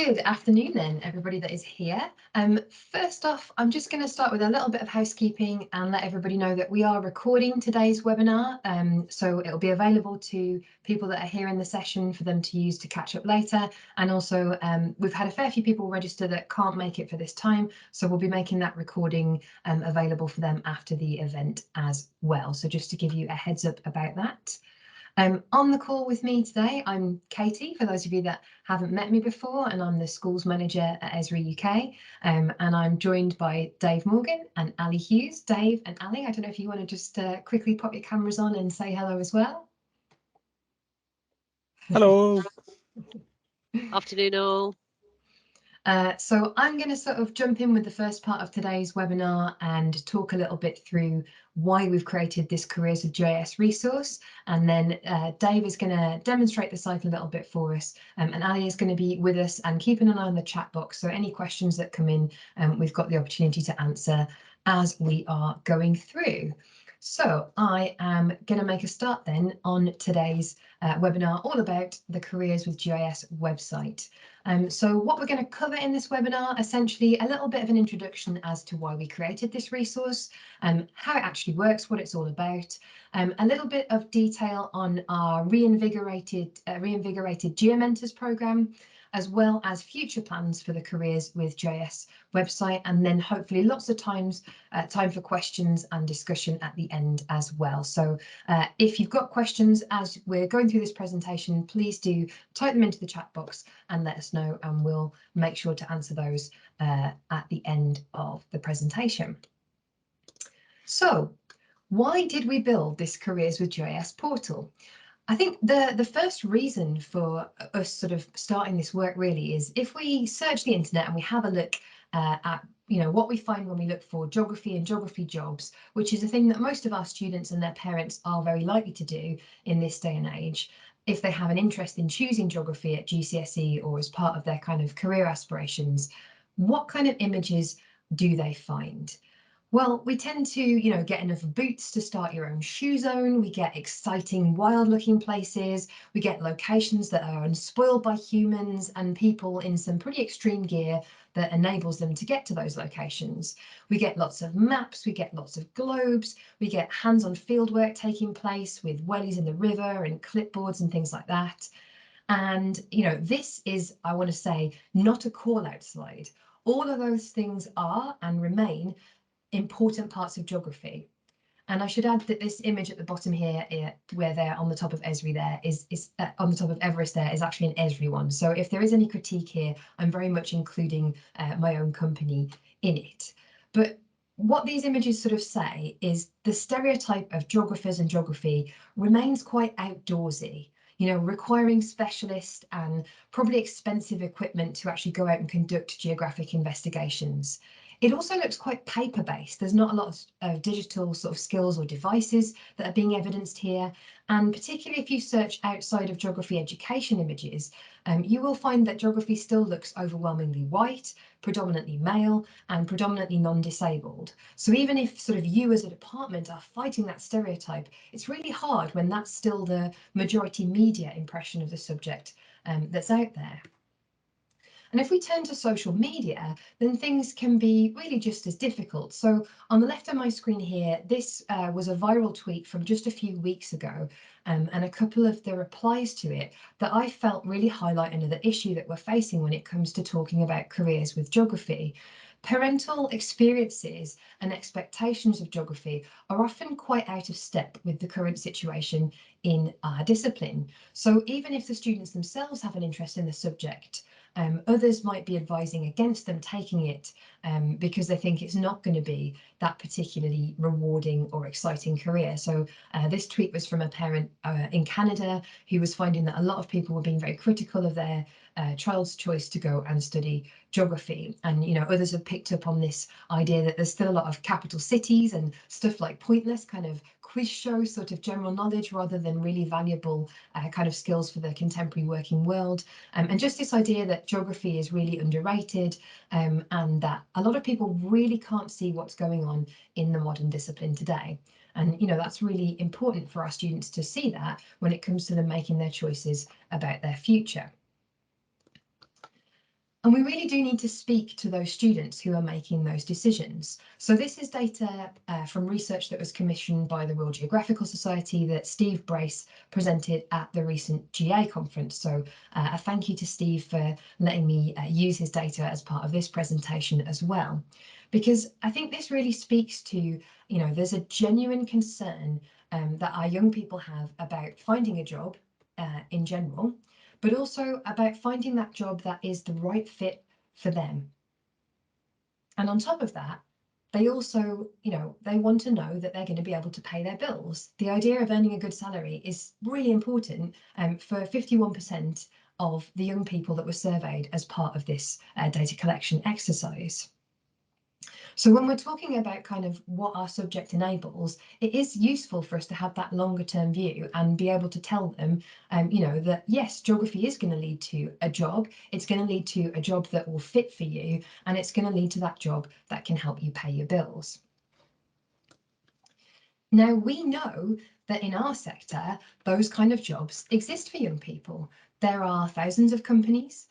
Good afternoon then, everybody that is here. First off, I'm just going to start with a little bit of housekeeping and let everybody know that we are recording today's webinar. So it'll be available to people that are here in the session for them to use to catch up later. And also we've had a fair few people register that can't make it for this time. So we'll be making that recording available for them after the event as well. So just to give you a heads up about that. On the call with me today, I'm Katie, for those of you that haven't met me before, and I'm the schools manager at Esri UK. And I'm joined by Dave Morgan and Ali Hughes. Dave and Ali, I don't know if you want to just quickly pop your cameras on and say hello as well. Hello. Afternoon all. So I'm going to sort of jump in with the first part of today's webinar and talk a little bit through why we've created this Careers with GIS resource. And then Dave is going to demonstrate the site a little bit for us. And Ali is going to be with us and keeping an eye on the chat box. So any questions that come in, we've got the opportunity to answer as we are going through. So I am going to make a start then on today's webinar all about the Careers with GIS website. So what we're going to cover in this webinar, essentially a little bit of an introduction as to why we created this resource, how it actually works, what it's all about, a little bit of detail on our reinvigorated Geomentors programme, as well as future plans for the Careers with GIS website, and then hopefully lots of time for questions and discussion at the end as well. So if you've got questions as we're going through this presentation, please do type them into the chat box and let us know, and we'll make sure to answer those at the end of the presentation. So why did we build this Careers with GIS portal? I think the first reason for us sort of starting this work really is if we search the internet and we have a look at what we find when we look for geography and geography jobs, which is a thing that most of our students and their parents are very likely to do in this day and age, if they have an interest in choosing geography at GCSE or as part of their kind of career aspirations, what kind of images do they find? Well, we tend to, get enough boots to start your own shoe zone. We get exciting, wild looking places. We get locations that are unspoiled by humans and people in some pretty extreme gear that enables them to get to those locations. We get lots of maps, we get lots of globes, we get hands-on fieldwork taking place with wellies in the river and clipboards and things like that. And, this is, I want to say, not a call out slide. All of those things are and remain important parts of geography. And I should add that this image at the bottom here, where they're on the top of Esri there, is on the top of Everest there, is actually an Esri one. So if there is any critique here, I'm very much including my own company in it. But what these images sort of say is the stereotype of geographers and geography remains quite outdoorsy, requiring specialist and probably expensive equipment to actually go out and conduct geographic investigations. It also looks quite paper-based. There's not a lot of digital sort of skills or devices that are being evidenced here. And particularly if you search outside of geography education images, you will find that geography still looks overwhelmingly white, predominantly male, and predominantly non-disabled. So even if sort of you as a department are fighting that stereotype, it's really hard when that's still the majority media impression of the subject that's out there. And if we turn to social media, then things can be really just as difficult. So on the left of my screen here, this was a viral tweet from just a few weeks ago, and a couple of the replies to it that I felt really highlight another issue that we're facing when it comes to talking about careers with geography. Parental experiences and expectations of geography are often quite out of step with the current situation in our discipline. So even if the students themselves have an interest in the subject, others might be advising against them taking it because they think it's not going to be that particularly rewarding or exciting career. So this tweet was from a parent in Canada who was finding that a lot of people were being very critical of their child's choice to go and study geography. And, others have picked up on this idea that there's still a lot of capital cities and stuff like pointless kind of quiz show sort of general knowledge rather than really valuable kind of skills for the contemporary working world. And just this idea that geography is really underrated and that a lot of people really can't see what's going on in the modern discipline today. And, that's really important for our students to see that when it comes to them making their choices about their future. And we really do need to speak to those students who are making those decisions. So this is data from research that was commissioned by the Royal Geographical Society that Steve Brace presented at the recent GA conference. So a thank you to Steve for letting me use his data as part of this presentation as well. Because I think this really speaks to, there's a genuine concern that our young people have about finding a job in general, but also about finding that job that is the right fit for them. And on top of that, they also, they want to know that they're going to be able to pay their bills. The idea of earning a good salary is really important for 51% of the young people that were surveyed as part of this data collection exercise. So when we're talking about kind of what our subject enables, it is useful for us to have that longer term view and be able to tell them, that yes, geography is going to lead to a job. It's going to lead to a job that will fit for you, and it's going to lead to that job that can help you pay your bills. Now, we know that in our sector, those kind of jobs exist for young people. There are thousands of companies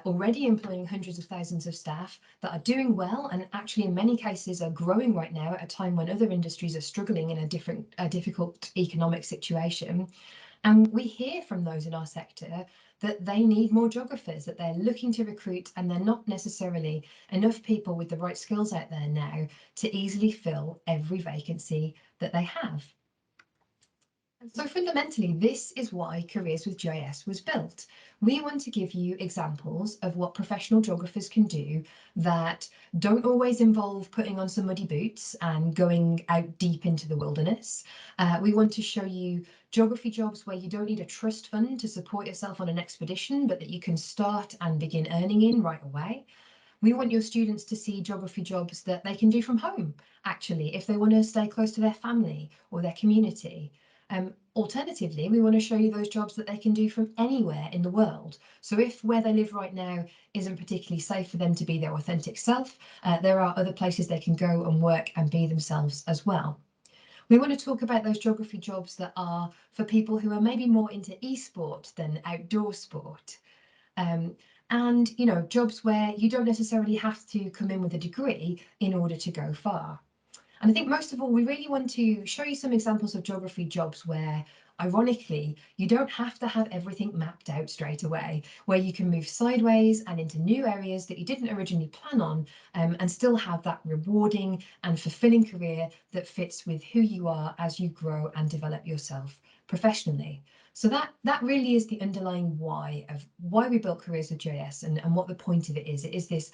already employing hundreds of thousands of staff that are doing well, and actually in many cases are growing right now at a time when other industries are struggling in a difficult economic situation. And we hear from those in our sector that they need more geographers, that they're looking to recruit, and they're not necessarily enough people with the right skills out there now to easily fill every vacancy that they have. So fundamentally, this is why Careers with GIS was built. We want to give you examples of what professional geographers can do that don't always involve putting on some muddy boots and going out deep into the wilderness. We want to show you geography jobs where you don't need a trust fund to support yourself on an expedition, but that you can start and begin earning in right away. We want your students to see geography jobs that they can do from home, actually, if they want to stay close to their family or their community. Alternatively, we want to show you those jobs that they can do from anywhere in the world. So if where they live right now isn't particularly safe for them to be their authentic self, there are other places they can go and work and be themselves as well. We want to talk about those geography jobs that are for people who are maybe more into e-sport than outdoor sport. And jobs where you don't necessarily have to come in with a degree in order to go far. And I think most of all, we really want to show you some examples of geography jobs where, ironically, you don't have to have everything mapped out straight away, where you can move sideways and into new areas that you didn't originally plan on, and still have that rewarding and fulfilling career that fits with who you are as you grow and develop yourself professionally. So that really is the underlying why of why we built Careers with GIS, and what the point of it is. It is this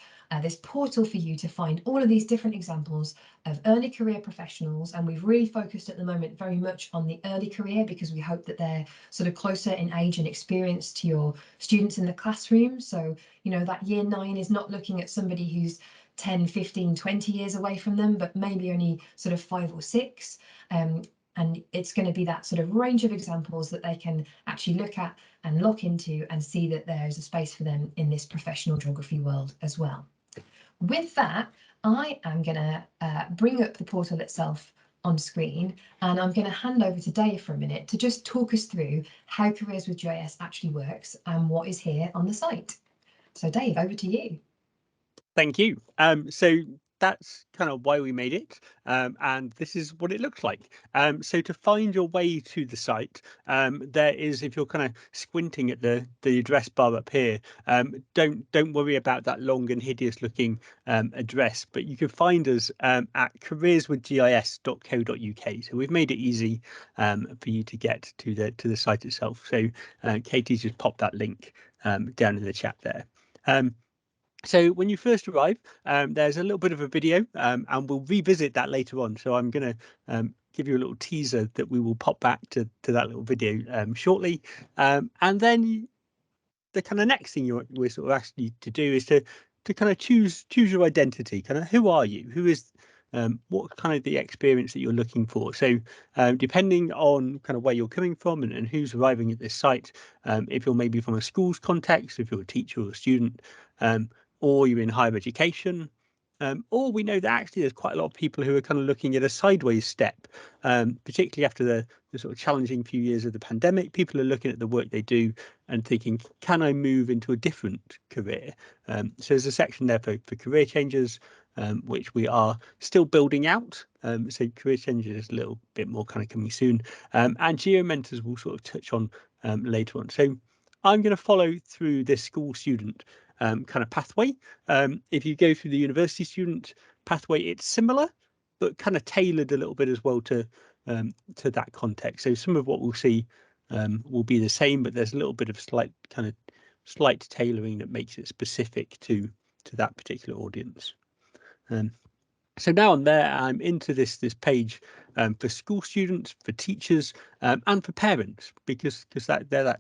portal for you to find all of these different examples of early career professionals, and we've really focused at the moment very much on the early career because we hope that they're sort of closer in age and experience to your students in the classroom. So that year 9 is not looking at somebody who's 10, 15, 20 years away from them, but maybe only sort of 5 or 6. And it's going to be that sort of range of examples that they can actually look at and lock into and see that there's a space for them in this professional geography world as well. With that, I am going to bring up the portal itself on screen, and I'm going to hand over to Dave for a minute to just talk us through how Careers with GIS actually works and what is here on the site. So Dave, over to you. Thank you. So that's kind of why we made it, and this is what it looks like. So to find your way to the site, there is, if you're kind of squinting at the address bar up here, don't worry about that long and hideous looking address, but you can find us at careerswithgis.co.uk. So we've made it easy for you to get to the site itself. So Katie's just popped that link down in the chat there. So when you first arrive, there's a little bit of a video, and we'll revisit that later on. So I'm going to give you a little teaser that we will pop back to that little video shortly. And then the kind of next thing we're sort of asking you to do is to kind of choose your identity. Kind of who are you? Who is what kind of the experience that you're looking for? So depending on kind of where you're coming from and who's arriving at this site, if you're maybe from a school's context, if you're a teacher or a student, or you're in higher education, or we know that actually there's quite a lot of people who are kind of looking at a sideways step, particularly after the sort of challenging few years of the pandemic. People are looking at the work they do and thinking, can I move into a different career? So there's a section there for career changes, which we are still building out. So career changes is a little bit more kind of coming soon. And Geomentors will sort of touch on later on. So I'm going to follow through this school student kind of pathway. If you go through the university student pathway, it's similar, but kind of tailored a little bit as well to that context. So some of what we'll see will be the same, but there's a little bit of slight tailoring that makes it specific to that particular audience. So now I'm there, I'm into this page for school students, for teachers, and for parents, because they're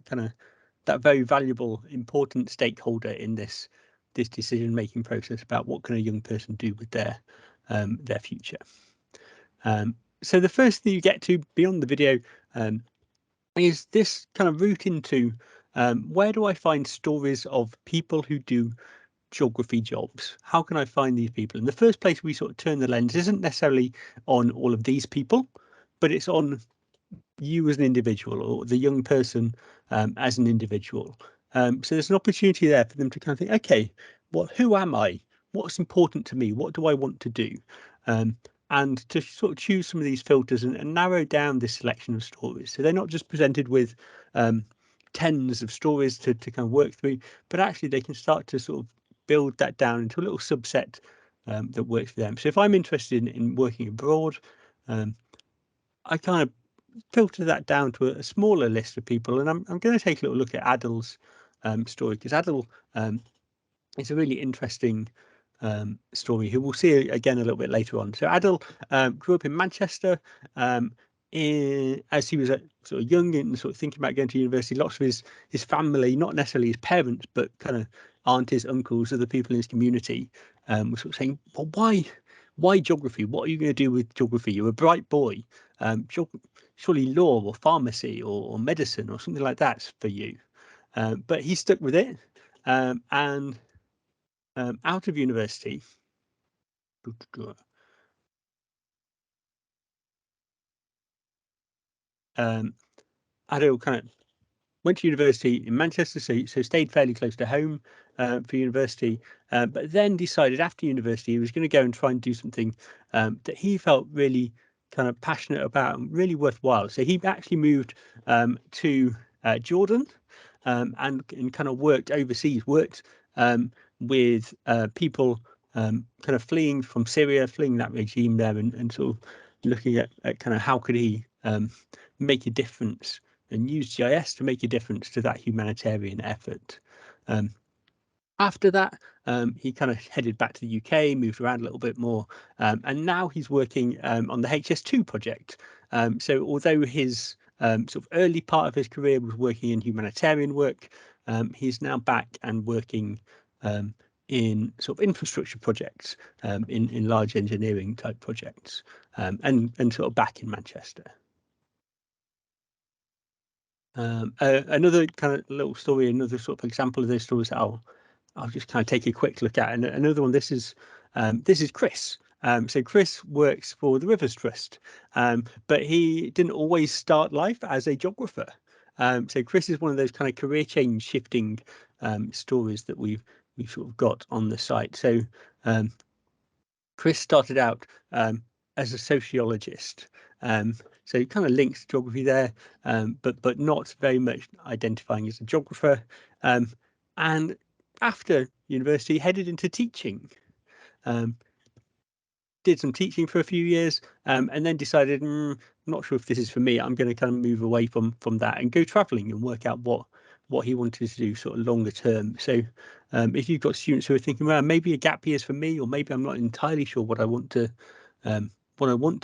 that very valuable, important stakeholder in this decision-making process about what can a young person do with their future. So the first thing you get to beyond the video is this kind of route into where do I find stories of people who do geography jobs? How can I find these people? In the first place, we sort of turn the lens isn't necessarily on all of these people, but it's on you as an individual, or the young person as an individual. So there's an opportunity there for them to kind of think, okay, who am I? What's important to me? What do I want to do? And to sort of choose some of these filters and narrow down this selection of stories. So they're not just presented with tens of stories to kind of work through, but actually they can start to sort of build that down into a little subset that works for them. So if I'm interested in working abroad, I kind of filter that down to a smaller list of people, and I'm going to take a little look at Adil's story, because Adil is a really interesting story who we'll see again a little bit later on. So Adil grew up in Manchester as he was sort of young and sort of thinking about going to university. Lots of his family, not necessarily his parents, but kind of aunties, uncles, other people in his community were sort of saying, well, why geography? What are you going to do with geography? You're a bright boy. Surely law or pharmacy or medicine or something like that's for you. But he stuck with it, and out of university, Adil kind of went to university in Manchester, so stayed fairly close to home for university, but then decided after university he was going to go and try and do something that he felt really kind of passionate about and really worthwhile. So he actually moved to Jordan and kind of worked overseas, worked with people kind of fleeing from Syria, fleeing that regime there, and sort of looking at kind of how could he make a difference and use GIS to make a difference to that humanitarian effort. After that, he kind of headed back to the UK, moved around a little bit more, and now he's working on the HS2 project. So although his sort of early part of his career was working in humanitarian work, he's now back and working in sort of infrastructure projects, in large engineering type projects, and sort of back in Manchester. Another kind of little story, another sort of example of those stories that I'll just kind of take a quick look at. And another one, this is Chris. So Chris works for the Rivers Trust, but he didn't always start life as a geographer. So Chris is one of those kind of career change shifting stories that we've sort of got on the site. So Chris started out as a sociologist. So he kind of links geography there, but not very much identifying as a geographer. And after university, headed into teaching. Did some teaching for a few years, and then decided, I'm not sure if this is for me. I'm going to kind of move away from that and go travelling and work out what he wanted to do sort of longer term. So if you've got students who are thinking, well, maybe a gap year is for me, or maybe I'm not entirely sure what I want to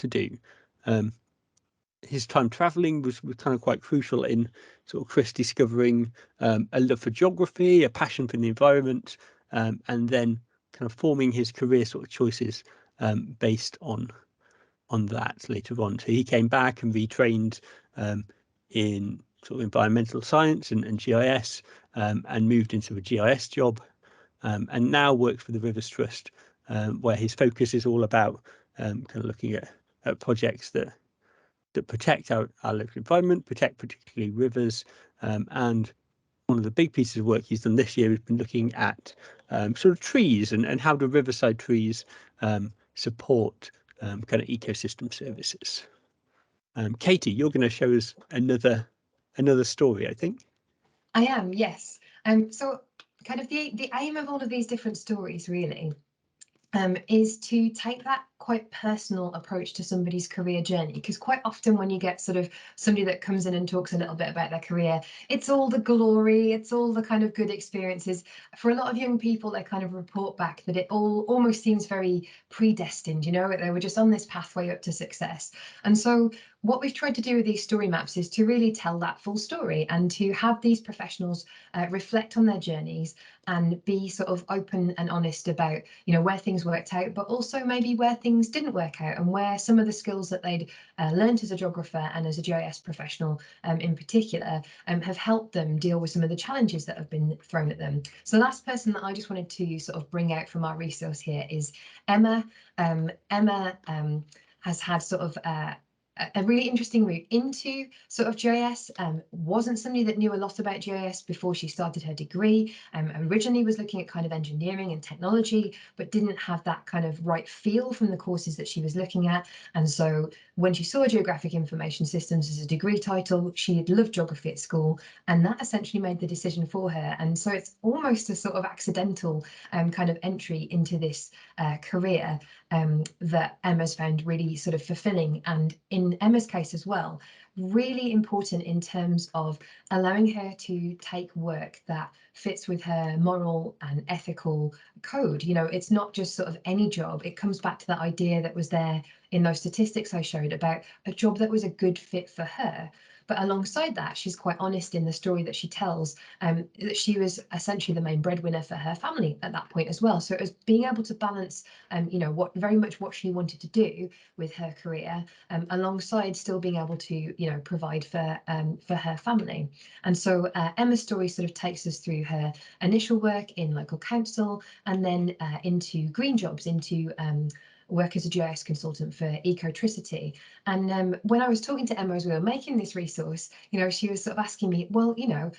do, his time travelling was kind of quite crucial in sort of Chris discovering a love for geography, a passion for the environment, and then kind of forming his career sort of choices based on that later on. So he came back and retrained in sort of environmental science and GIS, and moved into a GIS job, and now works for the Rivers Trust where his focus is all about kind of looking at projects that protect our local environment, protect particularly rivers, and one of the big pieces of work he's done this year has been looking at sort of trees and how do riverside trees support kind of ecosystem services. Katie, you're going to show us another story, I think. I am, yes. So kind of the aim of all of these different stories really is to take that quite personal approach to somebody's career journey, because quite often when you get sort of somebody that comes in and talks a little bit about their career, it's all the glory, it's all the kind of good experiences. For a lot of young people, they kind of report back that it all almost seems very predestined, you know, they were just on this pathway up to success. And so what we've tried to do with these story maps is to really tell that full story and to have these professionals reflect on their journeys and be sort of open and honest about, you know, where things worked out, but also maybe where things didn't work out and where some of the skills that they'd learned as a geographer and as a GIS professional in particular have helped them deal with some of the challenges that have been thrown at them. So the last person that I just wanted to sort of bring out from our resource here is Emma. Emma has had sort of a really interesting route into sort of GIS. Wasn't somebody that knew a lot about GIS before she started her degree. Originally was looking at kind of engineering and technology, but didn't have that kind of right feel from the courses that she was looking at. And so when she saw Geographic Information Systems as a degree title, she had loved geography at school, and that essentially made the decision for her. And so it's almost a sort of accidental kind of entry into this career that Emma's found really sort of fulfilling, and in Emma's case as well, really important in terms of allowing her to take work that fits with her moral and ethical code. You know, it's not just sort of any job. It comes back to that idea that was there in those statistics I showed about a job that was a good fit for her. But alongside that, she's quite honest in the story that she tells, that she was essentially the main breadwinner for her family at that point as well. So it was being able to balance, you know, very much what she wanted to do with her career, alongside still being able to, you know, provide for her family. And so Emma's story sort of takes us through her initial work in local council, and then into green jobs, into work as a GIS consultant for Ecotricity. And when I was talking to Emma as we were making this resource, you know, she was sort of asking me, well, you know,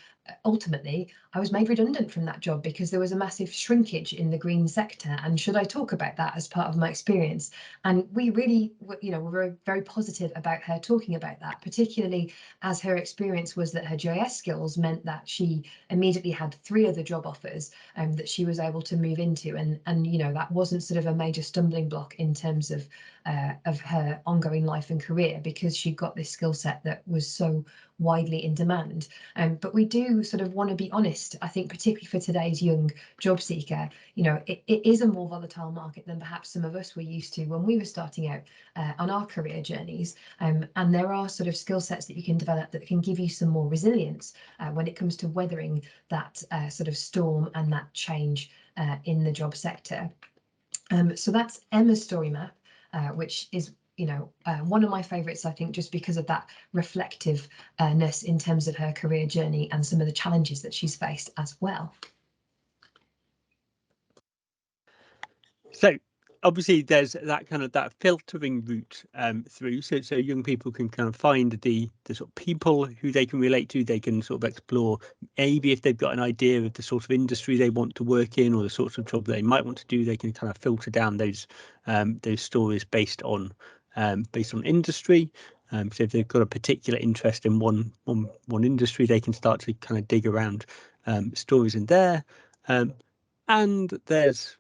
ultimately, I was made redundant from that job because there was a massive shrinkage in the green sector. And should I talk about that as part of my experience? And we really, you know, were very, very positive about her talking about that, particularly as her experience was that her GIS skills meant that she immediately had 3 other job offers that she was able to move into. And you know, that wasn't sort of a major stumbling block in terms of her ongoing life and career, because she got this skill set that was so widely in demand. But we do sort of want to be honest, I think, particularly for today's young job seeker, you know, it is a more volatile market than perhaps some of us were used to when we were starting out on our career journeys. And there are sort of skill sets that you can develop that can give you some more resilience when it comes to weathering that sort of storm and that change in the job sector. So that's Emma's story map, which is, you know, one of my favourites, I think, just because of that reflectiveness in terms of her career journey and some of the challenges that she's faced as well. So obviously there's that kind of that filtering route through, so young people can kind of find the sort of people who they can relate to. They can sort of explore maybe if they've got an idea of the sort of industry they want to work in or the sorts of job they might want to do. They can kind of filter down those stories based on industry. So if they've got a particular interest in one industry, they can start to kind of dig around stories in there. And there's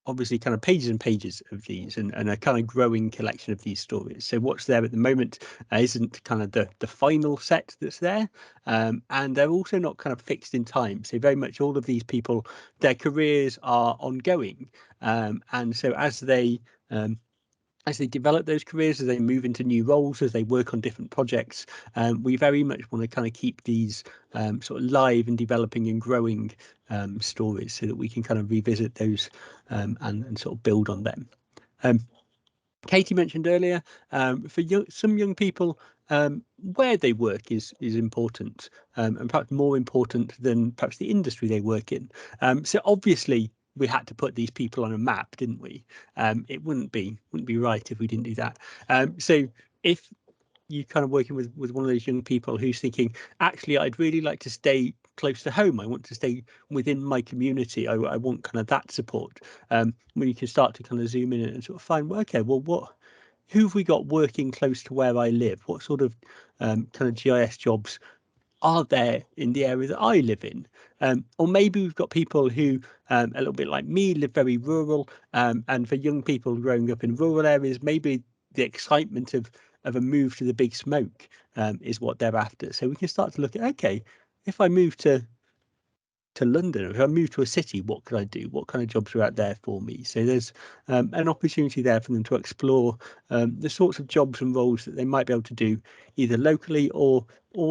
obviously kind of pages and pages of these, and a kind of growing collection of these stories. So what's there at the moment isn't kind of the final set that's there, and they're also not kind of fixed in time. So very much all of these people, their careers are ongoing, and so as they develop those careers, as they move into new roles, as they work on different projects, we very much want to kind of keep these sort of live and developing and growing stories, so that we can kind of revisit those and sort of build on them. Katie mentioned earlier, for some young people, where they work is important, and perhaps more important than perhaps the industry they work in. So obviously, we had to put these people on a map, didn't we? It wouldn't be right if we didn't do that. So if you're kind of working with one of those young people who's thinking, actually, I'd really like to stay close to home. I want to stay within my community. I want kind of that support. When you can start to kind of zoom in and sort of find, well, okay, well, who have we got working close to where I live? What sort of kind of GIS jobs are there in the area that I live in? Or maybe we've got people who, a little bit like me, live very rural. And for young people growing up in rural areas, maybe the excitement of a move to the big smoke is what they're after. So we can start to look at, okay, if I move to London, or if I move to a city, what could I do? What kind of jobs are out there for me? So there's an opportunity there for them to explore the sorts of jobs and roles that they might be able to do either locally or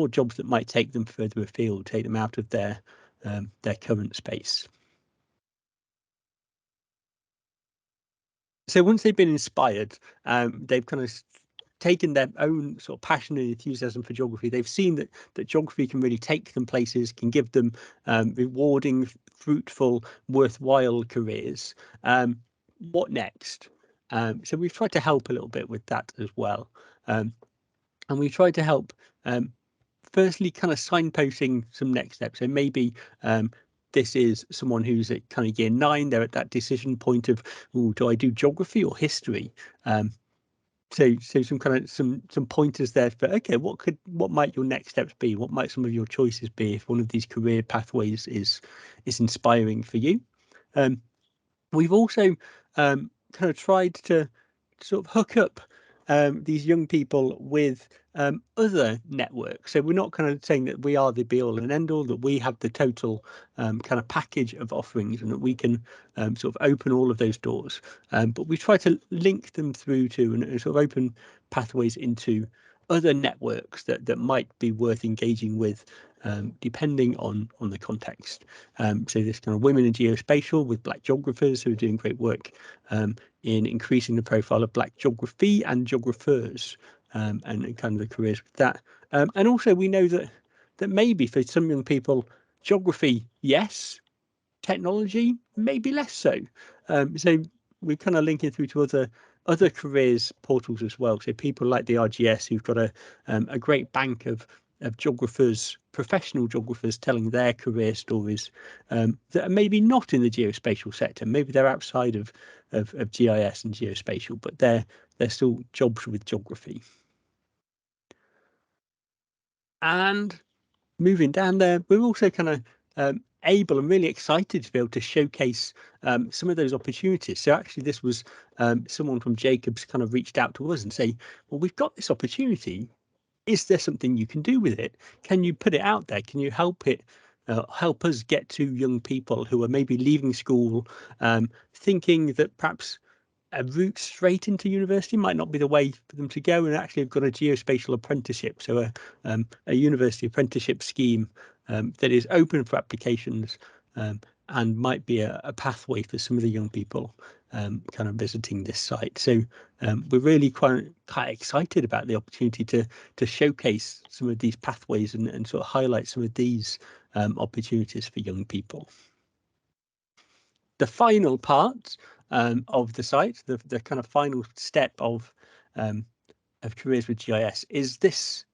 jobs that might take them further afield, take them out of their current space. So once they've been inspired, they've kind of taken their own sort of passion and enthusiasm for geography. They've seen that geography can really take them places, can give them rewarding, fruitful, worthwhile careers. What next? So we've tried to help a little bit with that as well. And we've tried to help, firstly, kind of signposting some next steps. So maybe this is someone who's at kind of year 9. They're at that decision point of, oh, do I do geography or history? So some kind of some pointers there for, okay, what might your next steps be? What might some of your choices be if one of these career pathways is inspiring for you? We've also kind of tried to sort of hook up these young people with other networks. So we're not kind of saying that we are the be all and end all, that we have the total kind of package of offerings and that we can sort of open all of those doors. But we try to link them through to and sort of open pathways into other networks that might be worth engaging with, depending on the context. So this kind of women in geospatial with Black geographers who are doing great work in increasing the profile of Black geography and geographers, and kind of the careers with that. And also we know that maybe for some young people, geography, yes, technology, maybe less so. So we're kind of linking through to other careers portals as well. So people like the RGS who've got a great bank of geographers, professional geographers telling their career stories that are maybe not in the geospatial sector. Maybe they're outside of GIS and geospatial, but they're still jobs with geography. And moving down there, we're also kind of able and really excited to be able to showcase some of those opportunities. So actually this was someone from Jacobs kind of reached out to us and say, well, we've got this opportunity. Is there something you can do with it? Can you put it out there? Can you help us get to young people who are maybe leaving school thinking that perhaps a route straight into university might not be the way for them to go, and actually have got a geospatial apprenticeship, so a university apprenticeship scheme that is open for applications and might be a pathway for some of the young people kind of visiting this site. So we're really quite excited about the opportunity to showcase some of these pathways and sort of highlight some of these opportunities for young people. The final part of the site, the kind of final step of careers with GIS is this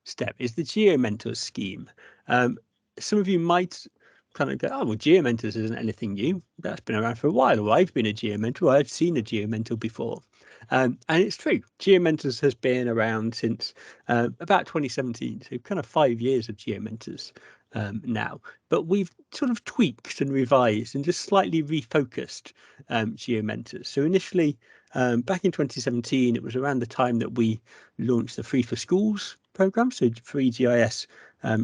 step, is the Geomentors scheme. Some of you might kind of go, oh, well, Geomentors isn't anything new. That's been around for a while. Or I've been a Geomentor. I've seen a Geomentor before. And it's true. Geomentors has been around since about 2017. So kind of 5 years of Geomentors now. But we've sort of tweaked and revised and just slightly refocused Geomentors. So initially, back in 2017, it was around the time that we launched the Free for Schools program, so free GIS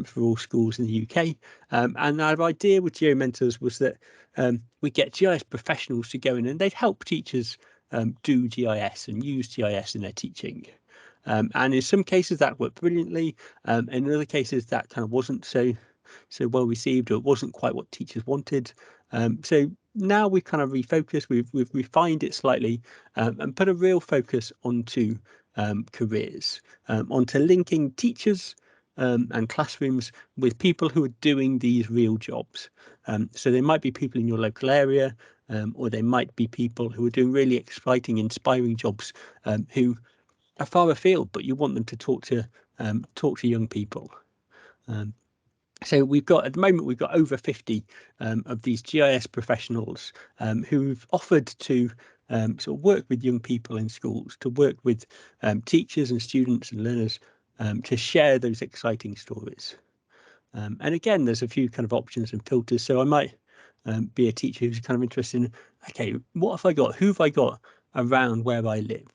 for all schools in the UK. And our idea with Geomentors was that we get GIS professionals to go in and they'd help teachers do GIS and use GIS in their teaching. And in some cases that worked brilliantly. In other cases that kind of wasn't so well received, or it wasn't quite what teachers wanted. So now we've kind of refocused, we've refined it slightly and put a real focus onto careers, onto linking teachers and classrooms with people who are doing these real jobs. So they might be people in your local area, or they might be people who are doing really exciting, inspiring jobs, who are far afield, but you want them to talk to young people. So we've got, at the moment, we've got over 50 of these GIS professionals who've offered to sort of work with young people in schools, to work with teachers and students and learners, to share those exciting stories. And again, there's a few kind of options and filters. So I might be a teacher who's kind of interested in, okay, what have I got? Who have I got around where I live?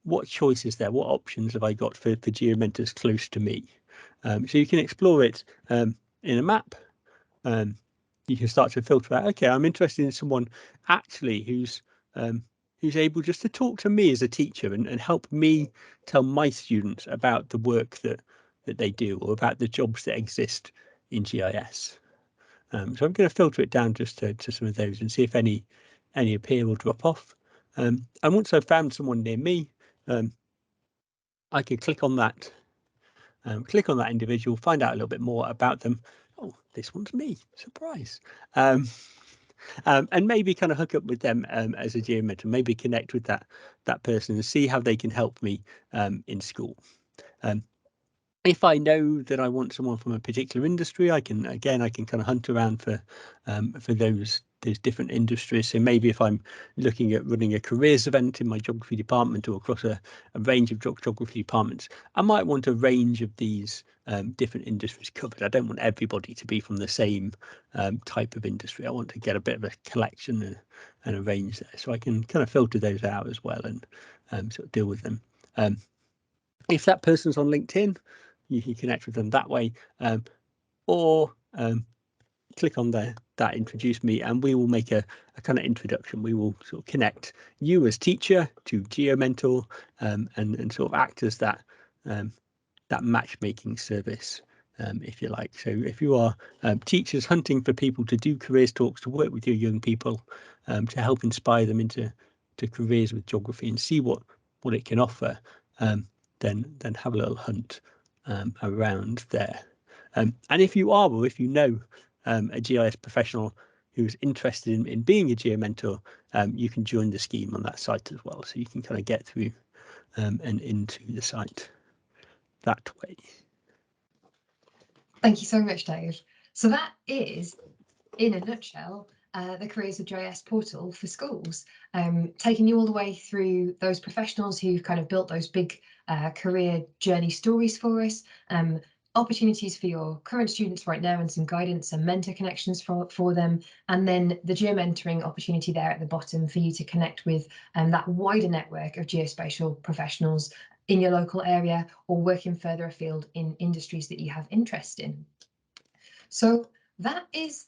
What choices there? What options have I got for Geomentors close to me? So you can explore it in a map. You can start to filter out, okay, I'm interested in someone actually who's able just to talk to me as a teacher and help me tell my students about the work that they do, or about the jobs that exist in GIS. So I'm going to filter it down just to some of those and see if any appear or drop off. And once I've found someone near me, I can click on that individual, find out a little bit more about them. Oh, this one's me, surprise. And maybe kind of hook up with them as a geomentor, maybe connect with that person and see how they can help me in school. If I know that I want someone from a particular industry, I can kind of hunt around for those different industries. So maybe if I'm looking at running a careers event in my geography department, or across a range of geography departments, I might want a range of these different industries covered. I don't want everybody to be from the same type of industry. I want to get a bit of a collection and a range there, so I can kind of filter those out as well and sort of deal with them. If that person's on LinkedIn, you can connect with them that way, or click on that introduce me, and we will make a kind of introduction. We will sort of connect you as teacher to GeoMentor, and sort of act as that matchmaking service, if you like. So if you are teachers hunting for people to do careers talks, to work with your young people, to help inspire them into careers with geography and see what it can offer, then have a little hunt around there. And if you are, or if you know a GIS professional who's interested in being a GeoMentor, you can join the scheme on that site as well. So you can kind of get through and into the site that way. Thank you so much, Dave. So that is, in a nutshell, the Careers of GIS portal for schools, taking you all the way through those professionals who've kind of built those big career journey stories for us, opportunities for your current students right now, and some guidance and mentor connections for them, and then the geomentoring opportunity there at the bottom for you to connect with that wider network of geospatial professionals in your local area, or working further afield in industries that you have interest in. So that is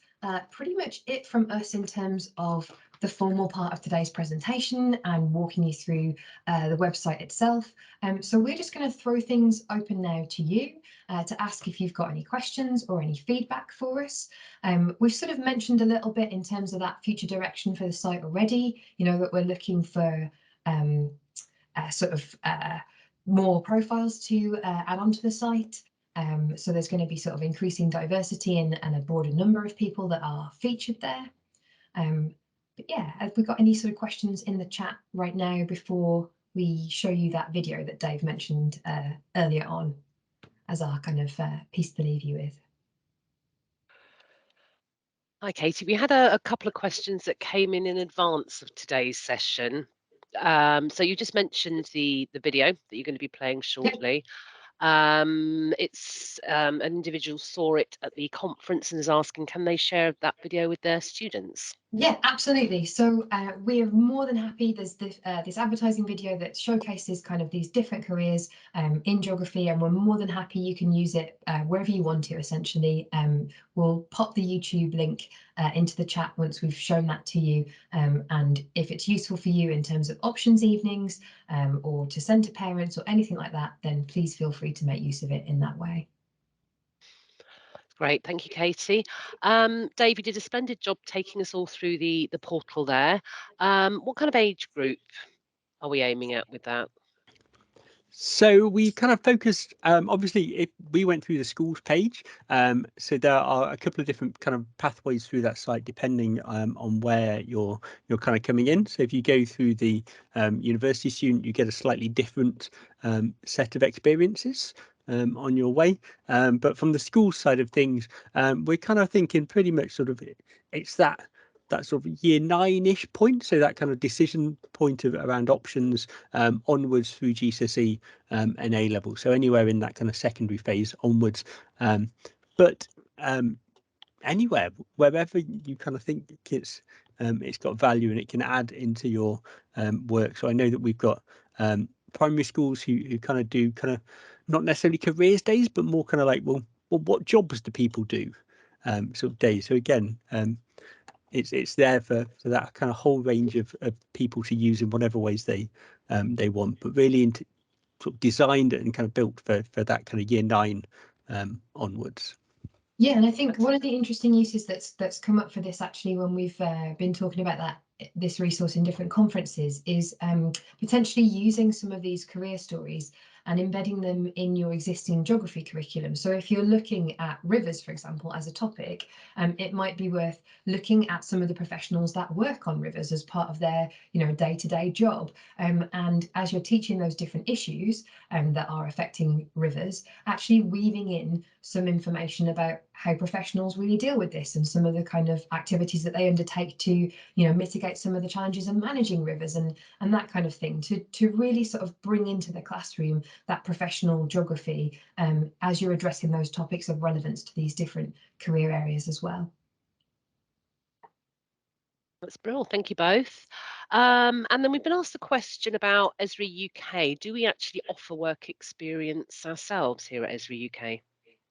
pretty much it from us in terms of the formal part of today's presentation and walking you through the website itself. So we're just going to throw things open now to you to ask if you've got any questions or any feedback for us. We've sort of mentioned a little bit in terms of that future direction for the site already, you know, that we're looking for more profiles to add onto the site. So there's going to be sort of increasing diversity and a broader number of people that are featured there. But yeah, have we got any sort of questions in the chat right now before we show you that video that Dave mentioned earlier on as our kind of piece to leave you with? Hi, Katie. We had a couple of questions that came in advance of today's session. So you just mentioned the video that you're going to be playing shortly. It's an individual saw it at the conference and is asking, can they share that video with their students? Yeah, absolutely. So we are more than happy. There's this advertising video that showcases kind of these different careers in geography, and we're more than happy you can use it wherever you want to, essentially. We'll pop the YouTube link into the chat once we've shown that to you. And if it's useful for you in terms of options evenings or to send to parents or anything like that, then please feel free to make use of it in that way. Great, thank you, Katie. Dave, you did a splendid job taking us all through the portal there. What kind of age group are we aiming at with that? So we kind of focused, obviously we went through the schools page, so there are a couple of different kind of pathways through that site depending on where you're kind of coming in. So if you go through the university student, you get a slightly different set of experiences on your way. But from the school side of things, we're kind of thinking pretty much sort of it's that sort of year 9-ish point, so that kind of decision point of around options onwards through GCSE and A level, so anywhere in that kind of secondary phase onwards, but anywhere, wherever you kind of think it's got value and it can add into your work. So I know that we've got primary schools who kind of do kind of not necessarily careers days, but more kind of like, well what jobs do people do sort of days. So again, it's there for that kind of whole range of people to use in whatever ways they want, but really into sort of designed and kind of built for that kind of year 9 onwards. Yeah, and I think one of the interesting uses that's come up for this actually when we've been talking about this resource in different conferences is potentially using some of these career stories and embedding them in your existing geography curriculum. So if you're looking at rivers, for example, as a topic, it might be worth looking at some of the professionals that work on rivers as part of their day-to-day job. And as you're teaching those different issues that are affecting rivers, actually weaving in some information about how professionals really deal with this and some of the kind of activities that they undertake to mitigate some of the challenges of managing rivers and that kind of thing, to really sort of bring into the classroom that professional geography as you're addressing those topics of relevance to these different career areas as well. That's brilliant. Thank you both. And then we've been asked a question about Esri UK. Do we actually offer work experience ourselves here at Esri UK?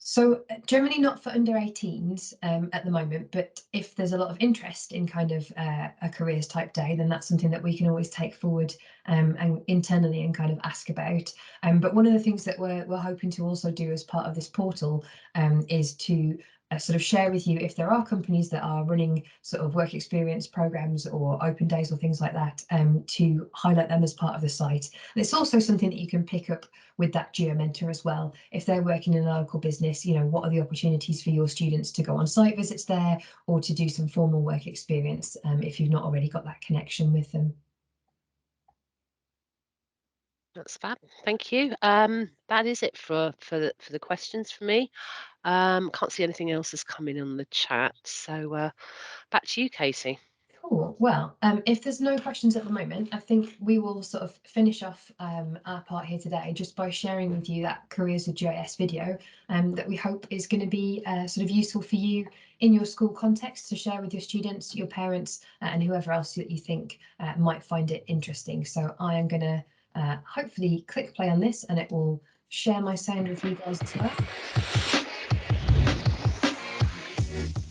So generally not for under 18s at the moment, but if there's a lot of interest in kind of a careers type day, then that's something that we can always take forward and internally and kind of ask about. But one of the things that we're hoping to also do as part of this portal is to sort of share with you if there are companies that are running sort of work experience programs or open days or things like that, to highlight them as part of the site. And it's also something that you can pick up with that Geomentor as well. If they're working in a local business, what are the opportunities for your students to go on site visits there or to do some formal work experience if you've not already got that connection with them. That's fab. Thank you. That is it for the questions for me. Can't see anything else has come in on the chat. So back to you, Casey. Cool. Well, if there's no questions at the moment, I think we will sort of finish off our part here today just by sharing with you that Careers with GIS video that we hope is going to be sort of useful for you in your school context to share with your students, your parents, and whoever else that you think might find it interesting. So I am going to hopefully click play on this and it will share my sound with you guys as well.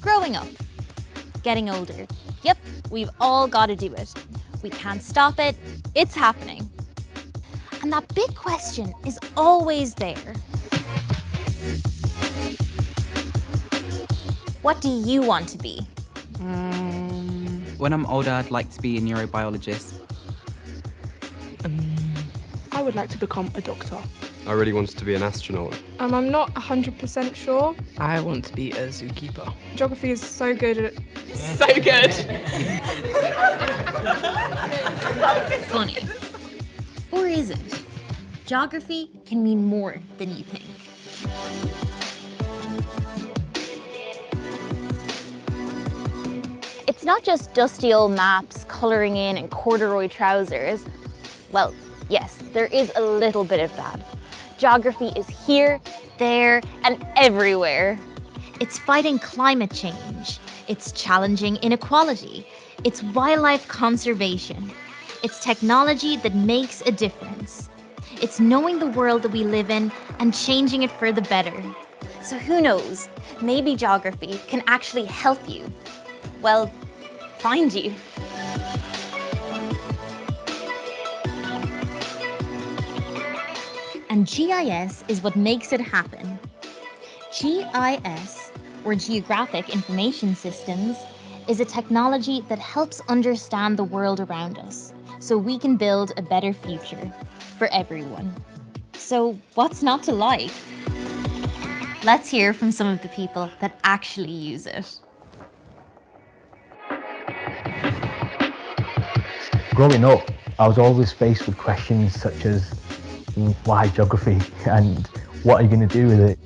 Growing up. Getting older. Yep, we've all got to do it. We can't stop it. It's happening. And that big question is always there. What do you want to be? When I'm older, I'd like to be a neurobiologist. I would like to become a doctor. I really wanted to be an astronaut. I'm not 100% sure. I want to be a zookeeper. Geography is so good at so good. Funny. Or is it? Geography can mean more than you think. It's not just dusty old maps, colouring in, and corduroy trousers. Well, yes, there is a little bit of that. Geography is here, there, and everywhere. It's fighting climate change. It's challenging inequality. It's wildlife conservation. It's technology that makes a difference. It's knowing the world that we live in and changing it for the better. So who knows, maybe geography can actually help you. Well, find you. And GIS is what makes it happen. GIS, or Geographic Information Systems, is a technology that helps understand the world around us so we can build a better future for everyone. So what's not to like? Let's hear from some of the people that actually use it. Growing up, I was always faced with questions such as, why geography and what are you going to do with it?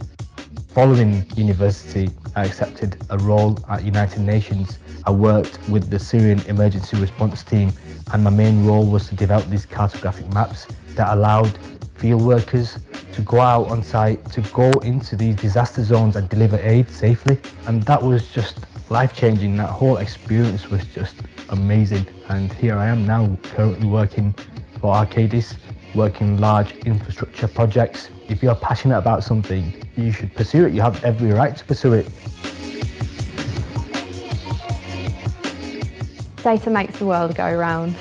Following university, I accepted a role at United Nations. I worked with the Syrian Emergency Response Team, and my main role was to develop these cartographic maps that allowed field workers to go out on site, to go into these disaster zones and deliver aid safely. And that was just life-changing. That whole experience was just amazing. And here I am now, currently working for Arcadis, working large infrastructure projects. If you're passionate about something, you should pursue it. You have every right to pursue it. Data makes the world go round.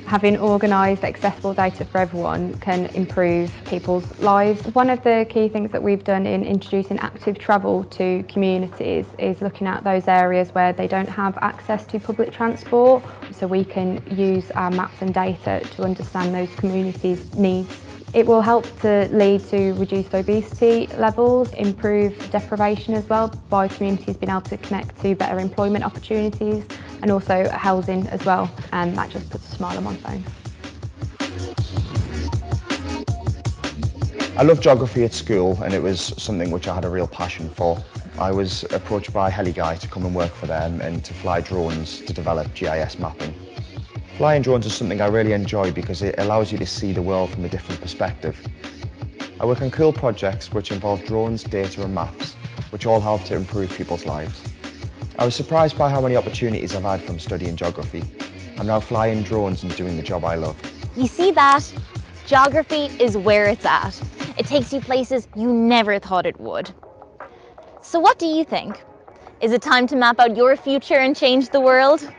Having organised, accessible data for everyone can improve people's lives. One of the key things that we've done in introducing active travel to communities is looking at those areas where they don't have access to public transport, so we can use our maps and data to understand those communities' needs. It will help to lead to reduced obesity levels, improve deprivation as well, by communities being able to connect to better employment opportunities and also housing as well, and that just puts a smile on my face. I loved geography at school, and it was something which I had a real passion for. I was approached by HeliGuy to come and work for them and to fly drones to develop GIS mapping. Flying drones is something I really enjoy because it allows you to see the world from a different perspective. I work on cool projects which involve drones, data and maps, which all help to improve people's lives. I was surprised by how many opportunities I've had from studying geography. I'm now flying drones and doing the job I love. You see that? Geography is where it's at. It takes you places you never thought it would. So what do you think? Is it time to map out your future and change the world?